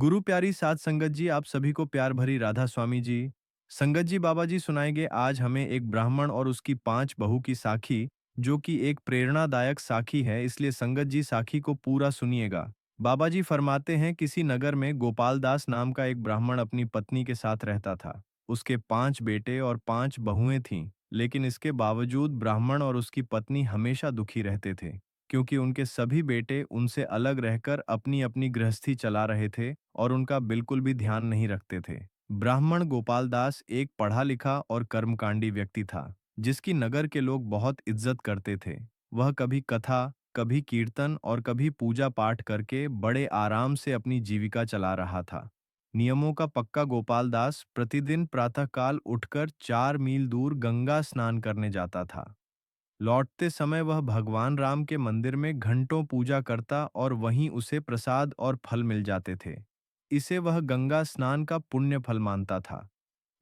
गुरु प्यारी साध संगत जी, आप सभी को प्यार भरी राधा स्वामी जी। संगत जी, बाबा जी सुनाएंगे आज हमें एक ब्राह्मण और उसकी 5 बहू की साखी, जो कि एक प्रेरणादायक साखी है, इसलिए संगत जी साखी को पूरा सुनिएगा। बाबा जी फरमाते हैं, किसी नगर में गोपाल दास नाम का एक ब्राह्मण अपनी पत्नी के साथ रहता था। उसके 5 बेटे और 5 बहुएं थीं, लेकिन इसके बावजूद ब्राह्मण और उसकी पत्नी हमेशा दुखी रहते थे, क्योंकि उनके सभी बेटे उनसे अलग रहकर अपनी अपनी गृहस्थी चला रहे थे और उनका बिल्कुल भी ध्यान नहीं रखते थे। ब्राह्मण गोपाल दास एक पढ़ा लिखा और कर्मकांडी व्यक्ति था, जिसकी नगर के लोग बहुत इज्जत करते थे। वह कभी कथा, कभी कीर्तन और कभी पूजा पाठ करके बड़े आराम से अपनी जीविका चला रहा था। नियमों का पक्का गोपाल दास प्रतिदिन प्रातःकाल उठकर 4 मील दूर गंगा स्नान करने जाता था। लौटते समय वह भगवान राम के मंदिर में घंटों पूजा करता और वहीं उसे प्रसाद और फल मिल जाते थे। इसे वह गंगा स्नान का पुण्य फल मानता था।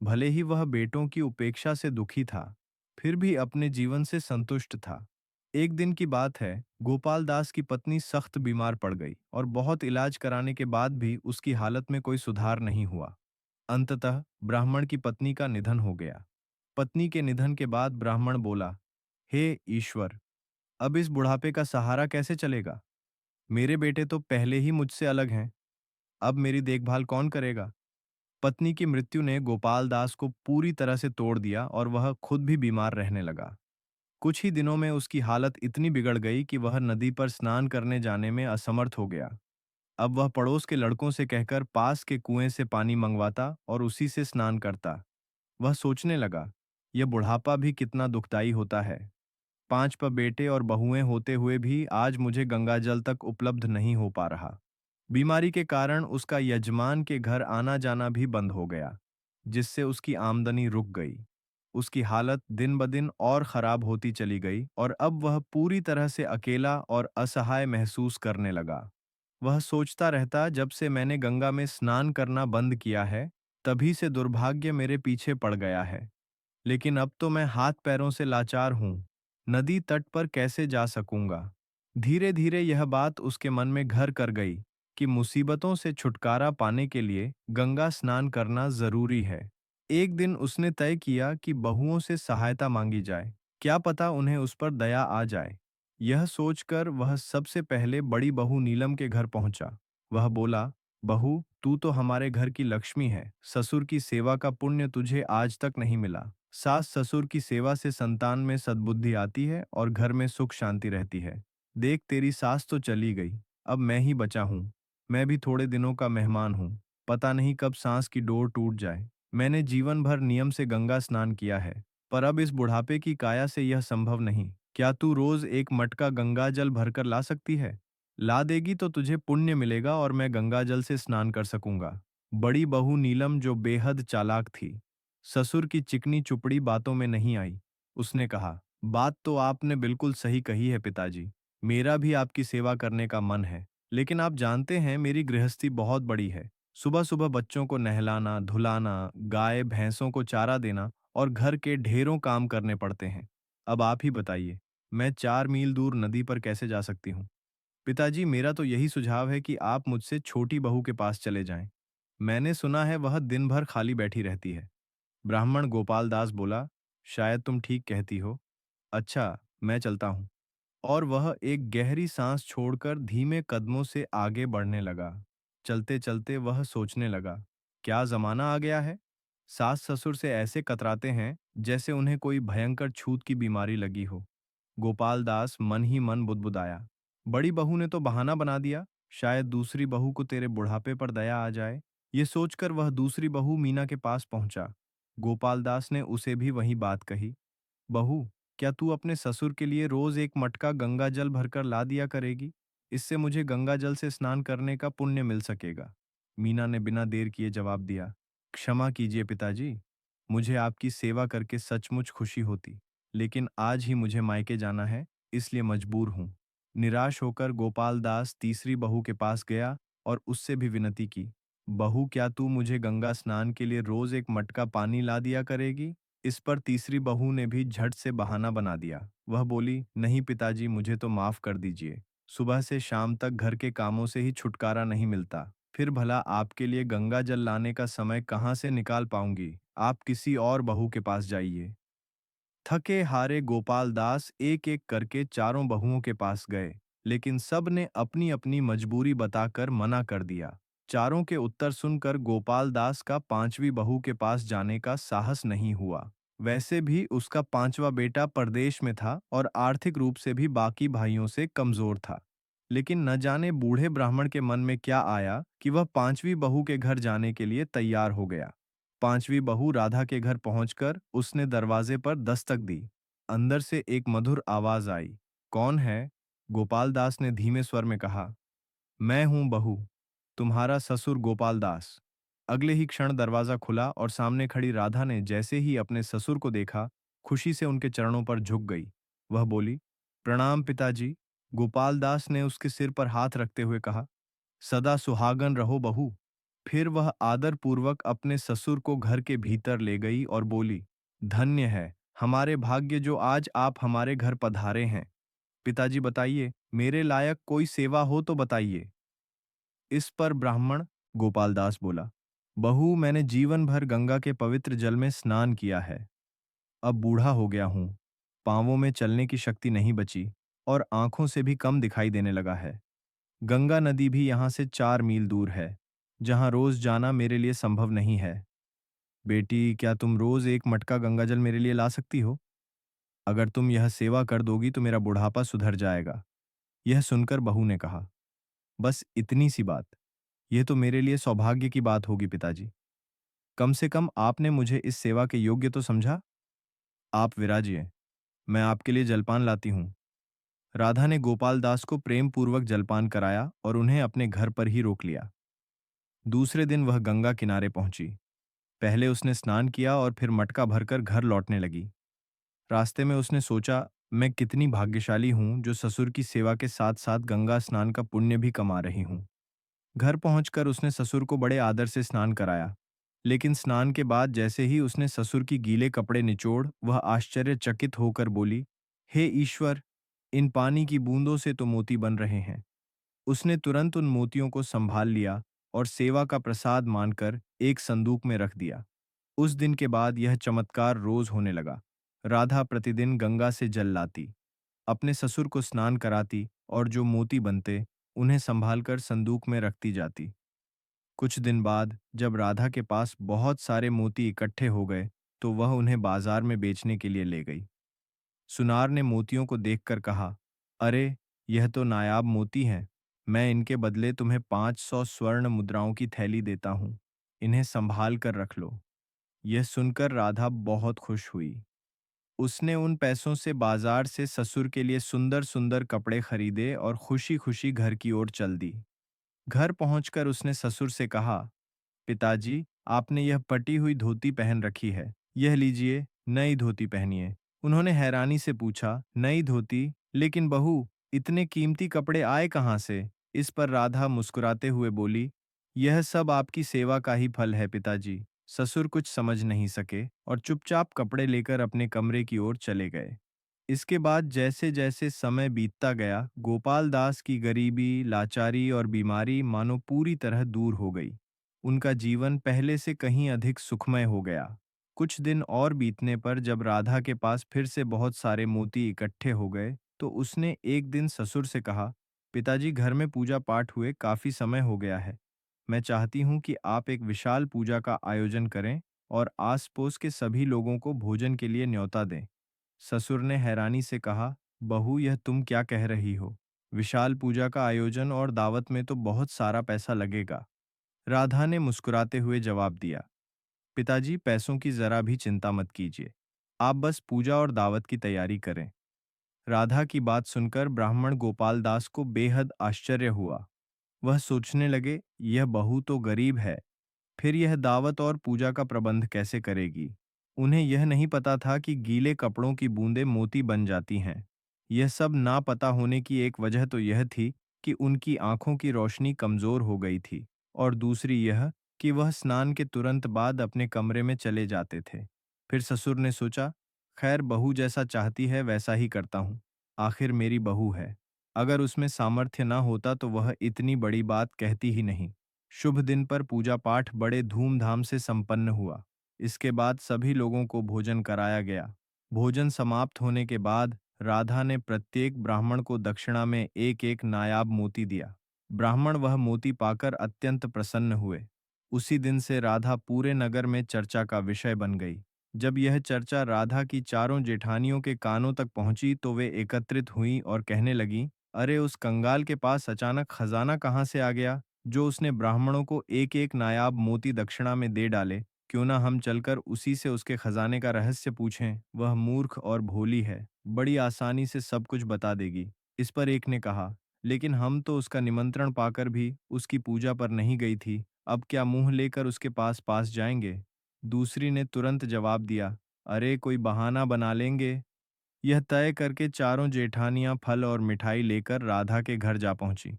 भले ही वह बेटों की उपेक्षा से दुखी था, फिर भी अपने जीवन से संतुष्ट था। एक दिन की बात है, गोपाल दास की पत्नी सख्त बीमार पड़ गई और बहुत इलाज कराने के बाद भी उसकी हालत में कोई सुधार नहीं हुआ। अंततः ब्राह्मण की पत्नी का निधन हो गया। पत्नी के निधन के बाद ब्राह्मण बोला, हे ईश्वर, अब इस बुढ़ापे का सहारा कैसे चलेगा? मेरे बेटे तो पहले ही मुझसे अलग हैं, अब मेरी देखभाल कौन करेगा? पत्नी की मृत्यु ने गोपाल दास को पूरी तरह से तोड़ दिया और वह खुद भी बीमार रहने लगा। कुछ ही दिनों में उसकी हालत इतनी बिगड़ गई कि वह नदी पर स्नान करने जाने में असमर्थ हो गया। अब वह पड़ोस के लड़कों से कहकर पास के कुएं से पानी मंगवाता और उसी से स्नान करता। वह सोचने लगा, यह बुढ़ापा भी कितना दुखदाई होता है। 5 बेटे और बहुएं होते हुए भी आज मुझे गंगाजल तक उपलब्ध नहीं हो पा रहा। बीमारी के कारण उसका यजमान के घर आना जाना भी बंद हो गया, जिससे उसकी आमदनी रुक गई। उसकी हालत दिन ब दिन और खराब होती चली गई और अब वह पूरी तरह से अकेला और असहाय महसूस करने लगा। वह सोचता रहता, जब से मैंने गंगा में स्नान करना बंद किया है, तभी से दुर्भाग्य मेरे पीछे पड़ गया है। लेकिन अब तो मैं हाथ पैरों से लाचार हूं, नदी तट पर कैसे जा सकूंगा? धीरे धीरे यह बात उसके मन में घर कर गई कि मुसीबतों से छुटकारा पाने के लिए गंगा स्नान करना जरूरी है। एक दिन उसने तय किया कि बहुओं से सहायता मांगी जाए, क्या पता उन्हें उस पर दया आ जाए। यह सोचकर वह सबसे पहले बड़ी बहू नीलम के घर पहुंचा। वह बोला, बहू, तू तो हमारे घर की लक्ष्मी है, ससुर की सेवा का पुण्य तुझे आज तक नहीं मिला। सास ससुर की सेवा से संतान में सद्बुद्धि आती है और घर में सुख शांति रहती है। देख, तेरी सास तो चली गई, अब मैं ही बचा हूँ। मैं भी थोड़े दिनों का मेहमान हूँ, पता नहीं कब सांस की डोर टूट जाए। मैंने जीवन भर नियम से गंगा स्नान किया है, पर अब इस बुढ़ापे की काया से यह संभव नहीं। क्या तू रोज एक मटका गंगा जल भरकर ला सकती है? ला देगी तो तुझे पुण्य मिलेगा और मैं गंगा जल से स्नान कर सकूंगा। बड़ी बहू नीलम, जो बेहद चालाक थी, ससुर की चिकनी चुपड़ी बातों में नहीं आई। उसने कहा, बात तो आपने बिल्कुल सही कही है पिताजी, मेरा भी आपकी सेवा करने का मन है, लेकिन आप जानते हैं मेरी गृहस्थी बहुत बड़ी है। सुबह सुबह बच्चों को नहलाना धुलाना, गाय भैंसों को चारा देना और घर के ढेरों काम करने पड़ते हैं। अब आप ही बताइए, मैं 4 मील दूर नदी पर कैसे जा सकती हूँ? पिताजी, मेरा तो यही सुझाव है कि आप मुझसे छोटी बहू के पास चले जाएं। मैंने सुना है वह दिन भर खाली बैठी रहती है। ब्राह्मण गोपाल दास बोला, शायद तुम ठीक कहती हो। अच्छा, मैं चलता हूँ। और वह एक गहरी सांस छोड़कर धीमे कदमों से आगे बढ़ने लगा। चलते चलते वह सोचने लगा, क्या जमाना आ गया है? सास ससुर से ऐसे कतराते हैं जैसे उन्हें कोई भयंकर छूत की बीमारी लगी हो। गोपाल दास मन ही मन बुदबुदाया, बड़ी बहू ने तो बहाना बना दिया, शायद दूसरी बहू को तेरे बुढ़ापे पर दया आ जाए। ये सोचकर वह दूसरी बहू मीना के पास पहुंचा। गोपाल दास ने उसे भी वही बात कही, बहू, क्या तू अपने ससुर के लिए रोज एक मटका गंगा जल भरकर ला दिया करेगी? इससे मुझे गंगा जल से स्नान करने का पुण्य मिल सकेगा। मीना ने बिना देर किए जवाब दिया, क्षमा कीजिए पिताजी, मुझे आपकी सेवा करके सचमुच खुशी होती, लेकिन आज ही मुझे मायके जाना है, इसलिए मजबूर हूँ। निराश होकर गोपाल दास तीसरी बहू के पास गया और उससे भी विनती की, बहू, क्या तू मुझे गंगा स्नान के लिए रोज एक मटका पानी ला दिया करेगी? इस पर तीसरी बहू ने भी झट से बहाना बना दिया। वह बोली, नहीं पिताजी, मुझे तो माफ कर दीजिए, सुबह से शाम तक घर के कामों से ही छुटकारा नहीं मिलता। फिर भला आपके लिए गंगा जल लाने का समय कहाँ से निकाल पाऊंगी? आप किसी और बहू के पास जाइए। थके हारे गोपाल दास एक एक करके चारों बहुओं के पास गए, लेकिन सब ने अपनी अपनी मजबूरी बताकर मना कर दिया। चारों के उत्तर सुनकर गोपाल दास का पांचवी बहू के पास जाने का साहस नहीं हुआ। वैसे भी उसका पांचवा बेटा परदेश में था और आर्थिक रूप से भी बाकी भाइयों से कमजोर था। लेकिन न जाने बूढ़े ब्राह्मण के मन में क्या आया कि वह पांचवी बहू के घर जाने के लिए तैयार हो गया। पांचवी बहू राधा के घर पहुंचकर उसने दरवाजे पर दस्तक दी। अंदर से एक मधुर आवाज आई। कौन है? गोपाल दास ने धीमे स्वर में कहा। मैं हूं बहू, तुम्हारा ससुर गोपाल दास। अगले ही क्षण दरवाजा खुला और सामने खड़ी राधा ने जैसे ही अपने ससुर को देखा, खुशी से उनके चरणों पर झुक गई। वह बोली, प्रणाम पिताजी। गोपाल दास ने उसके सिर पर हाथ रखते हुए कहा, सदा सुहागन रहो बहू। फिर वह आदरपूर्वक अपने ससुर को घर के भीतर ले गई और बोली, धन्य है हमारे भाग्य जो आज आप हमारे घर पधारे हैं। पिताजी बताइए, मेरे लायक कोई सेवा हो तो बताइए। इस पर ब्राह्मण गोपाल दास बोला, बहू मैंने जीवन भर गंगा के पवित्र जल में स्नान किया है। अब बूढ़ा हो गया हूं, पांवों में चलने की शक्ति नहीं बची और आंखों से भी कम दिखाई देने लगा है। गंगा नदी भी यहाँ से 4 मील दूर है, जहाँ रोज जाना मेरे लिए संभव नहीं है। बेटी, क्या तुम रोज एक मटका गंगाजल मेरे लिए ला सकती हो? अगर तुम यह सेवा कर दोगी तो मेरा बुढ़ापा सुधर जाएगा। यह सुनकर बहू ने कहा, बस इतनी सी बात, यह तो मेरे लिए सौभाग्य की बात होगी पिताजी। कम से कम आपने मुझे इस सेवा के योग्य तो समझा। आप विराजिए, मैं आपके लिए जलपान लाती हूँ। राधा ने गोपाल दास को प्रेम पूर्वक जलपान कराया और उन्हें अपने घर पर ही रोक लिया। दूसरे दिन वह गंगा किनारे पहुंची। पहले उसने स्नान किया और फिर मटका भरकर घर लौटने लगी। रास्ते में उसने सोचा, मैं कितनी भाग्यशाली हूं जो ससुर की सेवा के साथ साथ गंगा स्नान का पुण्य भी कमा रही हूं। घर पहुंचकर उसने ससुर को बड़े आदर से स्नान कराया। लेकिन स्नान के बाद जैसे ही उसने ससुर की गीले कपड़े निचोड़, वह आश्चर्यचकित होकर बोली, हे ईश्वर, इन पानी की बूंदों से तो मोती बन रहे हैं। उसने तुरंत उन मोतियों को संभाल लिया और सेवा का प्रसाद मानकर एक संदूक में रख दिया। उस दिन के बाद यह चमत्कार रोज होने लगा। राधा प्रतिदिन गंगा से जल लाती, अपने ससुर को स्नान कराती और जो मोती बनते उन्हें संभालकर संदूक में रखती जाती। कुछ दिन बाद जब राधा के पास बहुत सारे मोती इकट्ठे हो गए, तो वह उन्हें बाजार में बेचने के लिए ले गई। सुनार ने मोतियों को देखकर कहा, अरे, यह तो नायाब मोती हैं। मैं इनके बदले तुम्हें 500 स्वर्ण मुद्राओं की थैली देता हूँ। इन्हें संभाल कर रख लो। यह सुनकर राधा बहुत खुश हुई। उसने उन पैसों से बाजार से ससुर के लिए सुंदर सुंदर कपड़े खरीदे और खुशी खुशी घर की ओर चल दी। घर पहुंचकर उसने ससुर से कहा, पिताजी, आपने यह पटी हुई धोती पहन रखी है, यह लीजिए, नई धोती पहनिए। उन्होंने हैरानी से पूछा, नई धोती? लेकिन बहू, इतने कीमती कपड़े आए कहाँ से? इस पर राधा मुस्कुराते हुए बोली, यह सब आपकी सेवा का ही फल है पिताजी। ससुर कुछ समझ नहीं सके और चुपचाप कपड़े लेकर अपने कमरे की ओर चले गए। इसके बाद जैसे जैसे समय बीतता गया, गोपाल दास की गरीबी, लाचारी और बीमारी मानो पूरी तरह दूर हो गई। उनका जीवन पहले से कहीं अधिक सुखमय हो गया। कुछ दिन और बीतने पर जब राधा के पास फिर से बहुत सारे मोती इकट्ठे हो गए, तो उसने एक दिन ससुर से कहा, पिताजी, घर में पूजा पाठ हुए काफी समय हो गया है। मैं चाहती हूँ कि आप एक विशाल पूजा का आयोजन करें और आस पड़ोस के सभी लोगों को भोजन के लिए न्योता दें। ससुर ने हैरानी से कहा, बहू, यह तुम क्या कह रही हो? विशाल पूजा का आयोजन और दावत में तो बहुत सारा पैसा लगेगा। राधा ने मुस्कुराते हुए जवाब दिया, पिताजी, पैसों की जरा भी चिंता मत कीजिए। आप बस पूजा और दावत की तैयारी करें। राधा की बात सुनकर ब्राह्मण गोपाल दास को बेहद आश्चर्य हुआ। वह सोचने लगे, यह बहू तो गरीब है, फिर यह दावत और पूजा का प्रबंध कैसे करेगी? उन्हें यह नहीं पता था कि गीले कपड़ों की बूंदें मोती बन जाती हैं। यह सब ना पता होने की एक वजह तो यह थी कि उनकी आंखों की रोशनी कमजोर हो गई थी, और दूसरी यह कि वह स्नान के तुरंत बाद अपने कमरे में चले जाते थे। फिर ससुर ने सोचा, खैर, बहू जैसा चाहती है वैसा ही करता हूँ। आखिर मेरी बहू है। अगर उसमें सामर्थ्य ना होता तो वह इतनी बड़ी बात कहती ही नहीं। शुभ दिन पर पूजा पाठ बड़े धूमधाम से संपन्न हुआ। इसके बाद सभी लोगों को भोजन कराया गया। भोजन समाप्त होने के बाद राधा ने प्रत्येक ब्राह्मण को दक्षिणा में एक एक नायाब मोती दिया। ब्राह्मण वह मोती पाकर अत्यंत प्रसन्न हुए। उसी दिन से राधा पूरे नगर में चर्चा का विषय बन गई। जब यह चर्चा राधा की चारों जेठानियों के कानों तक पहुंची तो वे एकत्रित हुईं और कहने लगीं, अरे उस कंगाल के पास अचानक खजाना कहाँ से आ गया, जो उसने ब्राह्मणों को एक एक नायाब मोती दक्षिणा में दे डाले। क्यों ना हम चलकर उसी से उसके खजाने का रहस्य पूछें, वह मूर्ख और भोली है, बड़ी आसानी से सब कुछ बता देगी। इस पर एक ने कहा, लेकिन हम तो उसका निमंत्रण पाकर भी उसकी पूजा पर नहीं गई थी, अब क्या मुंह लेकर उसके पास पास जाएंगे। दूसरी ने तुरंत जवाब दिया, अरे कोई बहाना बना लेंगे। यह तय करके चारों जेठानियां फल और मिठाई लेकर राधा के घर जा पहुंची।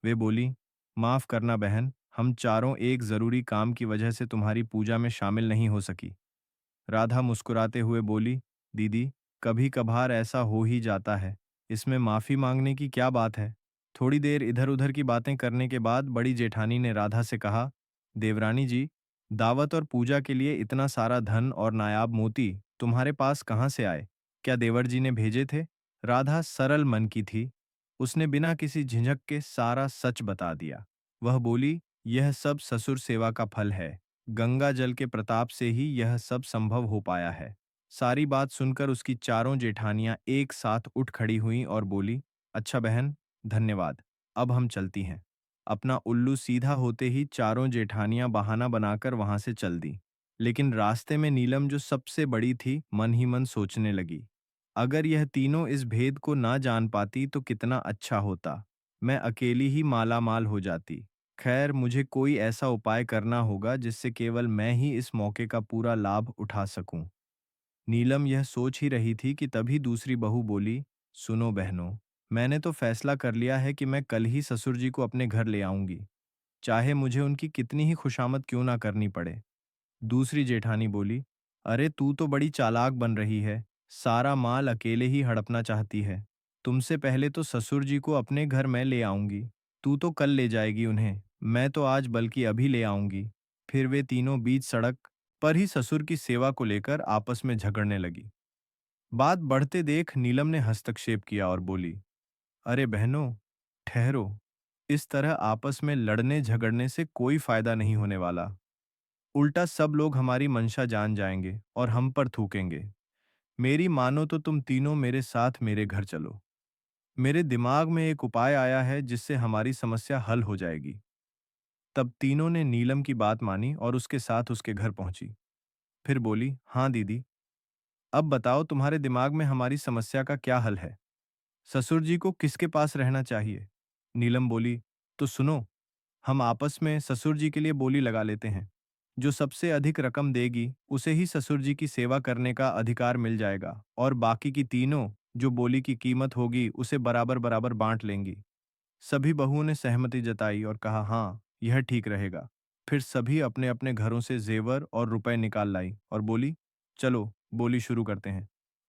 वे बोली, माफ करना बहन, हम चारों एक जरूरी काम की वजह से तुम्हारी पूजा में शामिल नहीं हो सकी। राधा मुस्कुराते हुए बोली, दीदी, कभी कभार ऐसा हो ही जाता है, इसमें माफी मांगने की क्या बात है। थोड़ी देर इधर उधर की बातें करने के बाद बड़ी जेठानी ने राधा से कहा, देवरानी जी, दावत और पूजा के लिए इतना सारा धन और नायाब मोती तुम्हारे पास कहाँ से आए? क्या देवर जी ने भेजे थे? राधा सरल मन की थी। उसने बिना किसी झिझक के सारा सच बता दिया। वह बोली, यह सब ससुर सेवा का फल है। गंगा जल के प्रताप से ही यह सब संभव हो पाया है। सारी बात सुनकर उसकी चारों जेठानियां एक साथ उठ खड़ी हुईं और बोली, अच्छा बहन, धन्यवाद, अब हम चलती हैं। अपना उल्लू सीधा होते ही चारों जेठानियां बहाना बनाकर वहां से चल दी। लेकिन रास्ते में नीलम, जो सबसे बड़ी थी, मन ही मन सोचने लगी, अगर यह तीनों इस भेद को ना जान पाती तो कितना अच्छा होता। मैं अकेली ही माला माल हो जाती। खैर, मुझे कोई ऐसा उपाय करना होगा जिससे केवल मैं ही इस मौके का पूरा लाभ उठा सकूं। नीलम यह सोच ही रही थी कि तभी दूसरी बहू बोली, सुनो बहनों, मैंने तो फैसला कर लिया है कि मैं कल ही ससुर जी को अपने घर ले आऊंगी, चाहे मुझे उनकी कितनी ही खुशामद क्यों ना करनी पड़े। दूसरी जेठानी बोली, अरे तू तो बड़ी चालाक बन रही है, सारा माल अकेले ही हड़पना चाहती है। तुमसे पहले तो ससुर जी को अपने घर मैं ले आऊंगी, तू तो कल ले जाएगी उन्हें, मैं तो आज बल्कि अभी ले आऊंगी। फिर वे तीनों बीच सड़क पर ही ससुर की सेवा को लेकर आपस में झगड़ने लगी। बात बढ़ते देख नीलम ने हस्तक्षेप किया और बोली, अरे बहनों, ठहरो, इस तरह आपस में लड़ने झगड़ने से कोई फायदा नहीं होने वाला। उल्टा सब लोग हमारी मंशा जान जाएंगे और हम पर थूकेंगे। मेरी मानो तो तुम तीनों मेरे साथ मेरे घर चलो। मेरे दिमाग में एक उपाय आया है जिससे हमारी समस्या हल हो जाएगी। तब तीनों ने नीलम की बात मानी और उसके साथ उसके घर पहुंची। फिर बोली, हाँ दीदी, अब बताओ तुम्हारे दिमाग में हमारी समस्या का क्या हल है? ससुर जी को किसके पास रहना चाहिए? नीलम बोली, तो सुनो, हम आपस में ससुर जी के लिए बोली लगा लेते हैं। जो सबसे अधिक रकम देगी उसे ही ससुर जी की सेवा करने का अधिकार मिल जाएगा और बाकी की तीनों, जो बोली की कीमत होगी उसे बराबर बराबर बांट लेंगी। सभी बहुओं ने सहमति जताई और कहा, हाँ, यह ठीक रहेगा। फिर सभी अपने अपने घरों से जेवर और रुपए निकाल लाई और बोली, चलो बोली शुरू करते हैं।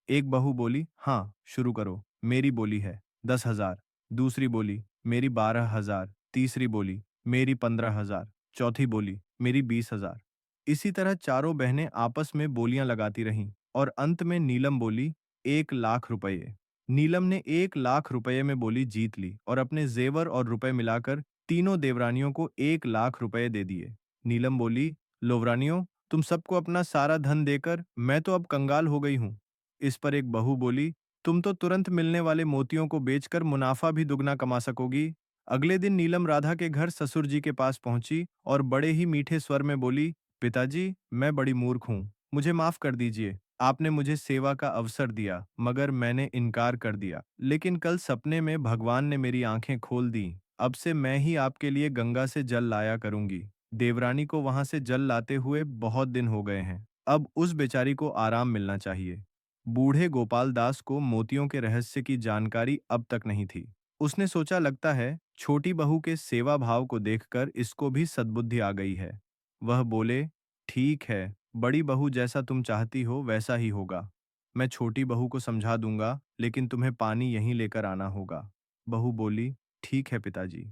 एक बहू बोली, हाँ शुरू करो, मेरी बोली है 10,000। दूसरी बोली, मेरी 12,000। तीसरी बोली, मेरी 15,000। चौथी बोली, मेरी 20,000। इसी तरह चारों बहनें आपस में बोलियां लगाती रहीं और अंत में नीलम बोली, 1,00,000 रुपये। नीलम ने 1,00,000 रुपये में बोली जीत ली और अपने जेवर और रुपए मिलाकर तीनों देवरानियों को 1,00,000 रुपये दे दिए। नीलम बोली, लोवरानियों, तुम सबको अपना सारा धन देकर मैं तो अब कंगाल हो गई हूँ। इस पर एक बहू बोली, तुम तो तुरंत मिलने वाले मोतियों को बेचकर मुनाफा भी दुगना कमा सकोगी। अगले दिन नीलम राधा के घर ससुर जी के पास पहुंची और बड़े ही मीठे स्वर में बोली, पिताजी, मैं बड़ी मूर्ख हूँ, मुझे माफ कर दीजिए। आपने मुझे सेवा का अवसर दिया मगर मैंने इनकार कर दिया, लेकिन कल सपने में भगवान ने मेरी आंखें खोल दी। अब से मैं ही आपके लिए गंगा से जल लाया करूंगी। देवरानी को वहां से जल लाते हुए बहुत दिन हो गए हैं, अब उस बेचारी को आराम मिलना चाहिए। बूढ़े गोपाल दास को मोतियों के रहस्य की जानकारी अब तक नहीं थी। उसने सोचा, लगता है छोटी बहू के सेवा भाव को देखकर इसको भी सद्बुद्धि आ गई है। वह बोले, ठीक है, बड़ी बहू जैसा तुम चाहती हो वैसा ही होगा। मैं छोटी बहू को समझा दूंगा, लेकिन तुम्हें पानी यहीं लेकर आना होगा। बहू बोली, ठीक है पिताजी।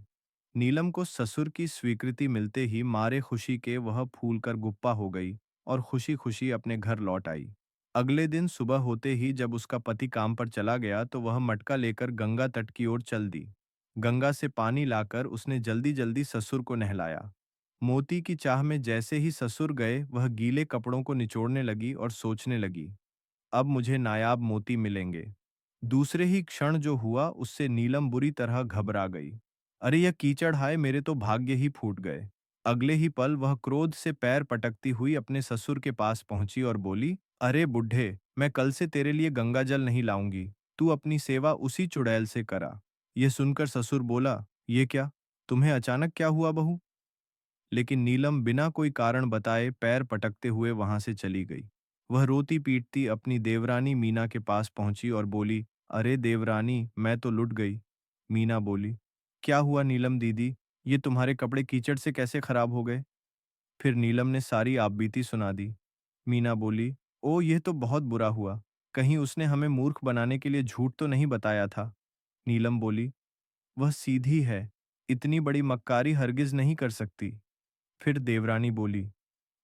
नीलम को ससुर की स्वीकृति मिलते ही मारे खुशी के वह फूल कर गुप्पा हो गई और खुशी खुशी अपने घर लौट आई। अगले दिन सुबह होते ही जब उसका पति काम पर चला गया तो वह मटका लेकर गंगा तट की ओर चल दी। गंगा से पानी लाकर उसने जल्दी जल्दी ससुर को नहलाया। मोती की चाह में जैसे ही ससुर गए वह गीले कपड़ों को निचोड़ने लगी और सोचने लगी, अब मुझे नायाब मोती मिलेंगे। दूसरे ही क्षण जो हुआ उससे नीलम बुरी तरह घबरा गई। अरे यह कीचड़, हाय मेरे तो भाग्य ही फूट गए। अगले ही पल वह क्रोध से पैर पटकती हुई अपने ससुर के पास पहुंची और बोली, अरे बुढ़े, मैं कल से तेरे लिए गंगा जल नहीं लाऊंगी, तू अपनी सेवा उसी चुड़ैल से करा। यह सुनकर ससुर बोला, ये क्या, तुम्हें अचानक क्या हुआ बहू? लेकिन नीलम बिना कोई कारण बताए पैर पटकते हुए वहां से चली गई। वह रोती पीटती अपनी देवरानी मीना के पास पहुंची और बोली, अरे देवरानी, मैं तो लुट गई। मीना बोली, क्या हुआ नीलम दीदी, ये तुम्हारे कपड़े कीचड़ से कैसे खराब हो गए? फिर नीलम ने सारी आपबीती सुना दी। मीना बोली, ओ यह तो बहुत बुरा हुआ, कहीं उसने हमें मूर्ख बनाने के लिए झूठ तो नहीं बताया था? नीलम बोली, वह सीधी है, इतनी बड़ी मक्कारी हरगिज नहीं कर सकती। फिर देवरानी बोली,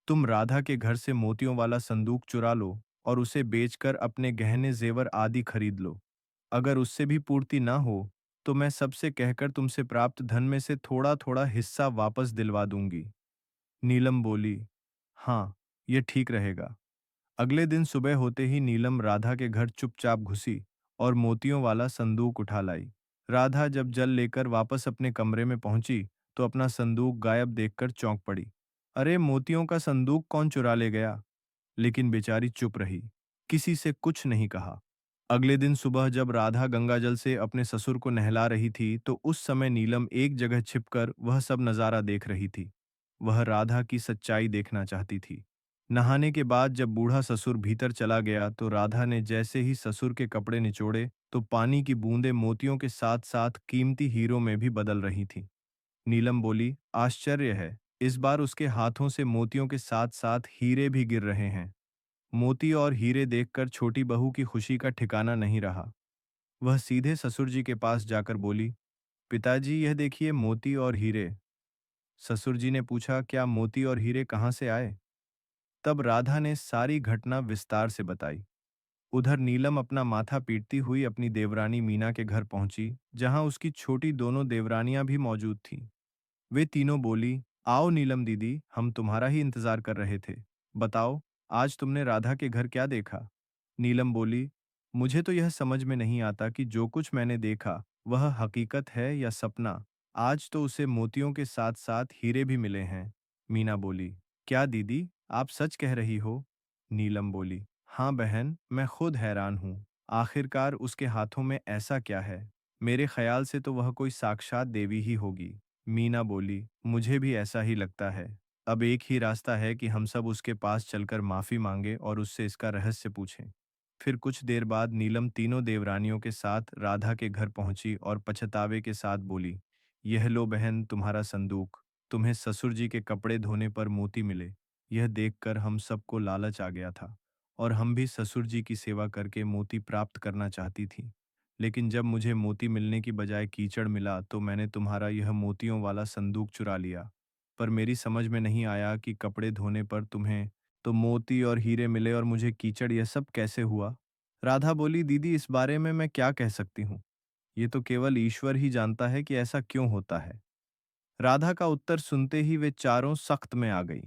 तुम राधा के घर से मोतियों वाला संदूक चुरा लो और उसे बेचकर अपने गहने जेवर आदि खरीद लो। अगर उससे भी पूर्ति ना हो तो मैं सबसे कहकर तुमसे प्राप्त धन में से थोड़ा थोड़ा हिस्सा वापस दिलवा दूंगी। नीलम बोली, हाँ, यह ठीक रहेगा। अगले दिन सुबह होते ही नीलम राधा के घर चुपचाप घुसी और मोतियों वाला संदूक उठा लाई। राधा जब जल लेकर वापस अपने कमरे में पहुंची तो अपना संदूक गायब देखकर चौंक पड़ी। अरे मोतियों का संदूक कौन चुरा ले गया? लेकिन बेचारी चुप रही, किसी से कुछ नहीं कहा। अगले दिन सुबह जब राधा गंगाजल से अपने ससुर को नहला रही थी तो उस समय नीलम एक जगह छिपकर वह सब नजारा देख रही थी। वह राधा की सच्चाई देखना चाहती थी। नहाने के बाद जब बूढ़ा ससुर भीतर चला गया तो राधा ने जैसे ही ससुर के कपड़े निचोड़े तो पानी की बूंदें मोतियों के साथ साथ कीमती हीरों में भी बदल रही थीं। नीलम बोली, आश्चर्य है, इस बार उसके हाथों से मोतियों के साथ साथ हीरे भी गिर रहे हैं। मोती और हीरे देखकर छोटी बहू की खुशी का ठिकाना नहीं रहा। वह सीधे ससुर जी के पास जाकर बोली, पिताजी यह देखिए मोती और हीरे। ससुर जी ने पूछा, क्या मोती और हीरे कहाँ से आए? तब राधा ने सारी घटना विस्तार से बताई। उधर नीलम अपना माथा पीटती हुई अपनी देवरानी मीना के घर पहुंची, जहां उसकी छोटी दोनों देवरानियां भी मौजूद थीं। वे तीनों बोली, आओ नीलम दीदी, हम तुम्हारा ही इंतजार कर रहे थे। बताओ, आज तुमने राधा के घर क्या देखा? नीलम बोली, मुझे तो यह समझ में नहीं आता कि जो कुछ मैंने देखा वह हकीकत है या सपना। आज तो उसे मोतियों के साथ साथ हीरे भी मिले हैं। मीना बोली, क्या दीदी, आप सच कह रही हो? नीलम बोली, हाँ बहन, मैं खुद हैरान हूँ। आखिरकार उसके हाथों में ऐसा क्या है? मेरे ख्याल से तो वह कोई साक्षात देवी ही होगी। मीना बोली, मुझे भी ऐसा ही लगता है। अब एक ही रास्ता है कि हम सब उसके पास चलकर माफी मांगे और उससे इसका रहस्य पूछें। फिर कुछ देर बाद नीलम तीनों देवरानियों के साथ राधा के घर पहुंची और पछतावे के साथ बोली, यह लो बहन तुम्हारा संदूक, तुम्हें ससुर जी के कपड़े धोने पर मोती मिले। यह देखकर हम सबको लालच आ गया था और हम भी ससुर जी की सेवा करके मोती प्राप्त करना चाहती थी। लेकिन जब मुझे मोती मिलने की बजाय कीचड़ मिला तो मैंने तुम्हारा यह मोतियों वाला संदूक चुरा लिया। पर मेरी समझ में नहीं आया कि कपड़े धोने पर तुम्हें तो मोती और हीरे मिले और मुझे कीचड़, यह सब कैसे हुआ? राधा बोली, दीदी इस बारे में मैं क्या कह सकती हूँ? ये तो केवल ईश्वर ही जानता है कि ऐसा क्यों होता है। राधा का उत्तर सुनते ही वे चारों सख्त में आ गई।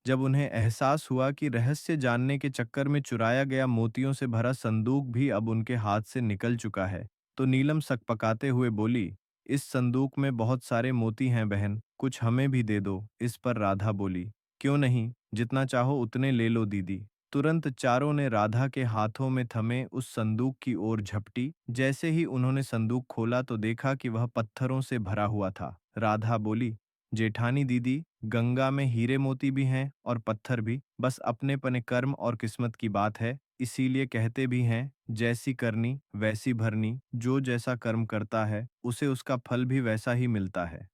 जब उन्हें एहसास हुआ कि रहस्य जानने के चक्कर में चुराया गया मोतियों से भरा संदूक भी अब उनके हाथ से निकल चुका है, तो नीलम सकपकाते हुए बोली, इस संदूक में बहुत सारे मोती हैं बहन, कुछ हमें भी दे दो। इस पर राधा बोली, क्यों नहीं, जितना चाहो उतने ले लो दीदी। तुरंत चारों ने राधा के हाथों में थमे उस संदूक की ओर झपटी। जैसे ही उन्होंने संदूक खोला तो देखा कि वह पत्थरों से भरा हुआ था। राधा बोली, जेठानी दीदी, गंगा में हीरे मोती भी हैं और पत्थर भी, बस अपने पने कर्म और किस्मत की बात है। इसीलिए कहते भी हैं, जैसी करनी वैसी भरनी, जो जैसा कर्म करता है उसे उसका फल भी वैसा ही मिलता है।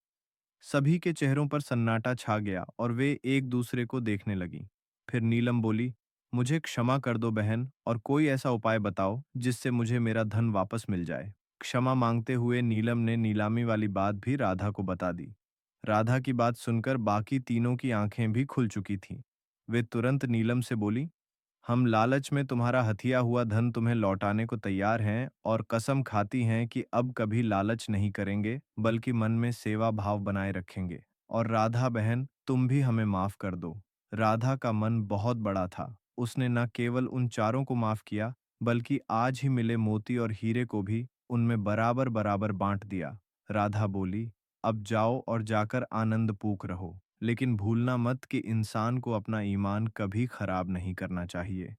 सभी के चेहरों पर सन्नाटा छा गया और वे एक दूसरे को देखने लगीं। फिर नीलम बोली, मुझे क्षमा कर दो बहन और कोई ऐसा उपाय बताओ जिससे मुझे मेरा धन वापस मिल जाए। क्षमा मांगते हुए नीलम ने नीलामी वाली बात भी राधा को बता दी। राधा की बात सुनकर बाकी तीनों की आंखें भी खुल चुकी थीं। वे तुरंत नीलम से बोली, हम लालच में तुम्हारा हथिया हुआ धन तुम्हें लौटाने को तैयार हैं और कसम खाती हैं कि अब कभी लालच नहीं करेंगे, बल्कि मन में सेवा भाव बनाए रखेंगे। और राधा बहन, तुम भी हमें माफ कर दो। राधा का मन बहुत बड़ा था। उसने न केवल उन चारों को माफ किया, बल्कि आज ही मिले मोती और हीरे को भी उनमें बराबर बराबर बांट दिया। राधा बोली, अब जाओ और जाकर आनंद पूक रहो, लेकिन भूलना मत कि इंसान को अपना ईमान कभी खराब नहीं करना चाहिए।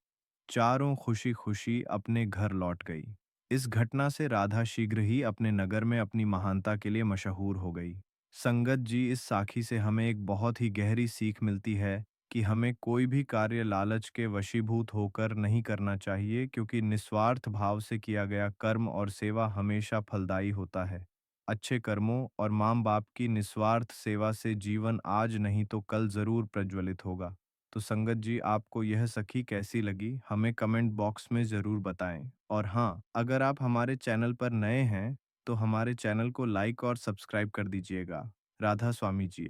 चारों खुशी खुशी अपने घर लौट गई। इस घटना से राधा शीघ्र ही अपने नगर में अपनी महानता के लिए मशहूर हो गई। संगत जी, इस साखी से हमें एक बहुत ही गहरी सीख मिलती है कि हमें कोई भी कार्य लालच के वशीभूत होकर नहीं करना चाहिए, क्योंकि निस्वार्थ भाव से किया गया कर्म और सेवा हमेशा फलदायी होता है। अच्छे कर्मों और माँ बाप की निस्वार्थ सेवा से जीवन आज नहीं तो कल जरूर प्रज्वलित होगा। तो संगत जी, आपको यह सखी कैसी लगी हमें कमेंट बॉक्स में ज़रूर बताएं। और हाँ, अगर आप हमारे चैनल पर नए हैं तो हमारे चैनल को लाइक और सब्सक्राइब कर दीजिएगा। राधा स्वामी जी।